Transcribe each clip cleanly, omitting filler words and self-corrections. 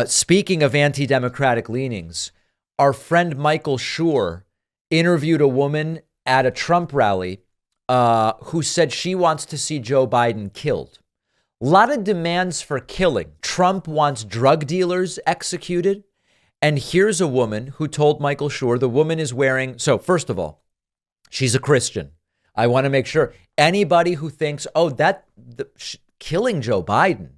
Speaking of anti-democratic leanings, our friend Michael Schur interviewed a woman at a Trump rally who said she wants to see Joe Biden killed. A lot of demands for killing. Trump wants drug dealers executed. And here's a woman who told Michael Schur the woman is wearing. So first of all, she's a Christian. I want to make sure anybody who thinks, killing Joe Biden,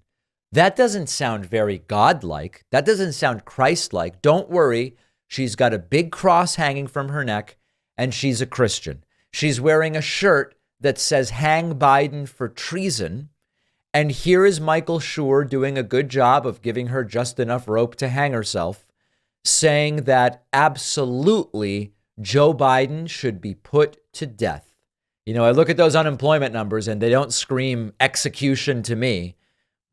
that doesn't sound very godlike. That doesn't sound Christ-like. Don't worry. She's got a big cross hanging from her neck and she's a Christian. She's wearing a shirt that says hang Biden for treason. And here is Michael Schur doing a good job of giving her just enough rope to hang herself, saying that absolutely Joe Biden should be put to death. You know, I look at those unemployment numbers and they don't scream execution to me,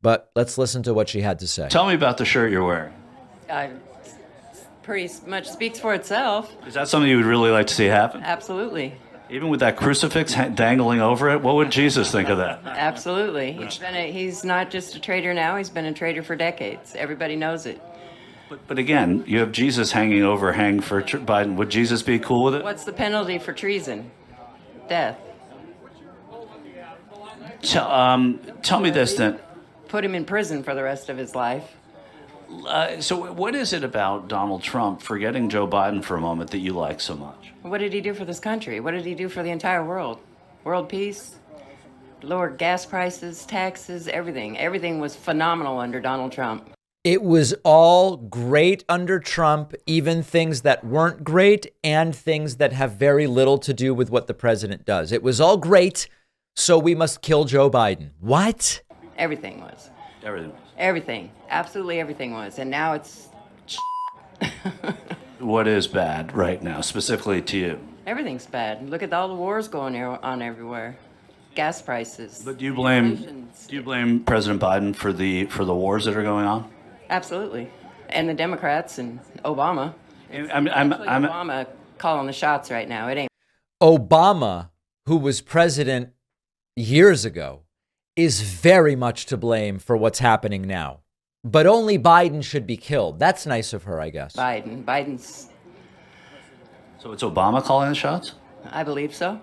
but let's listen to what she had to say. Tell me about the shirt you're wearing. Pretty much speaks for itself. Is that something you would really like to see happen? Absolutely. Even with that crucifix dangling over it, what would Jesus think of that? Absolutely. He's not just a traitor now, he's been a traitor for decades. Everybody knows it. But again, you have Jesus hanging for Biden. Would Jesus be cool with it? What's the penalty for treason? Death. Tell me this then. Put him in prison for the rest of his life. So what is it about Donald Trump, forgetting Joe Biden for a moment, that you like so much? What did he do for this country? What did he do for the entire world? World peace? Lowered gas prices, taxes, everything. Everything was phenomenal under Donald Trump. It was all great under Trump, even things that weren't great and things that have very little to do with what the president does. It was all great, so we must kill Joe Biden. What? Everything was. Everything. Everything. Absolutely everything was. And now it's... What is bad right now, specifically to you? Everything's bad. Look at all the wars going on everywhere. Gas prices. But do you blame President Biden for the wars that are going on? Absolutely. And the Democrats and Obama. I'm Obama calling the shots right now. It ain't. Obama, who was president years ago, is very much to blame for what's happening now. But only Biden should be killed. That's nice of her, I guess. Biden's. So it's Obama calling the shots? I believe so.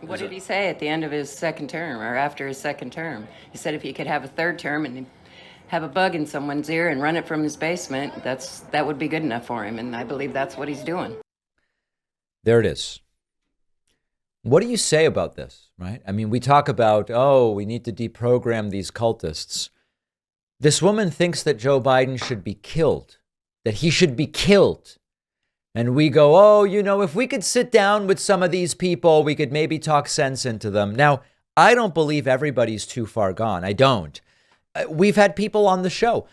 What did he say at the end of his second term or after his second term? He said if he could have a third term and have a bug in someone's ear and run it from his basement, that would be good enough for him. And I believe that's what he's doing. There it is. What do you say about this, right? I mean, we talk about, we need to deprogram these cultists. This woman thinks that Joe Biden should be killed, that he should be killed. And we go, if we could sit down with some of these people, we could maybe talk sense into them. Now, I don't believe everybody's too far gone. I don't. We've had people on the show.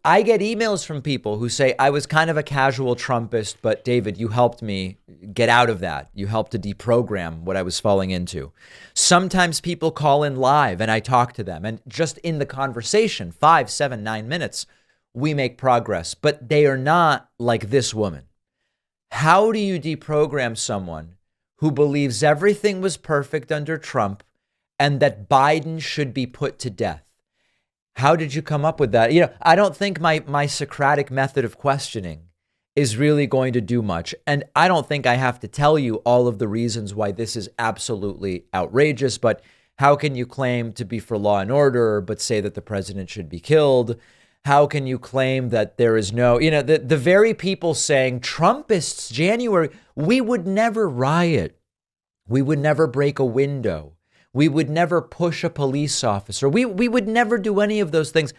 I get emails from people who say, I was kind of a casual Trumpist, but David, you helped me get out of that. You helped to deprogram what I was falling into. Sometimes people call in live and I talk to them. And just in the conversation, 5, 7, 9 minutes, we make progress. But they are not like this woman. How do you deprogram someone who believes everything was perfect under Trump and that Biden should be put to death? How did you come up with that? I don't think my Socratic method of questioning is really going to do much. And I don't think I have to tell you all of the reasons why this is absolutely outrageous. But how can you claim to be for law and order, but say that the president should be killed? How can you claim that there is no, the very people saying Trumpists, January, we would never riot. We would never break a window. We would never push a police officer. We would never do any of those things.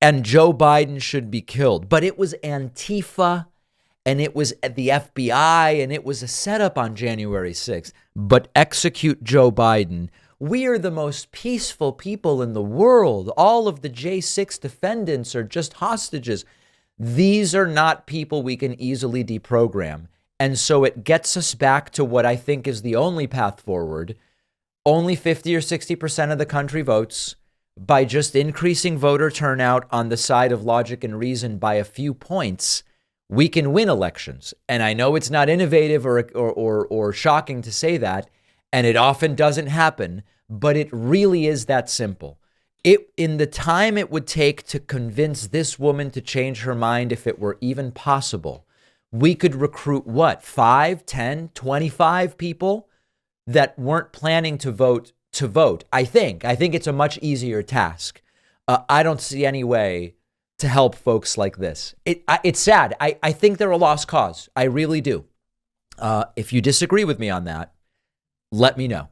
And Joe Biden should be killed. But it was Antifa and it was the FBI and it was a setup on January 6th. But execute Joe Biden. We are the most peaceful people in the world. All of the J6 defendants are just hostages. These are not people we can easily deprogram. And so it gets us back to what I think is the only path forward. Only 50 or 60% of the country votes. By just increasing voter turnout on the side of logic and reason by a few points, we can win elections. And I know it's not innovative or shocking to say that, and it often doesn't happen, but it really is that simple. In the time it would take to convince this woman to change her mind, if it were even possible, we could recruit what, 5, 10, 25 people that weren't planning to vote. I think it's a much easier task. I don't see any way to help folks like this. It's sad. I think they're a lost cause. I really do. If you disagree with me on that, let me know.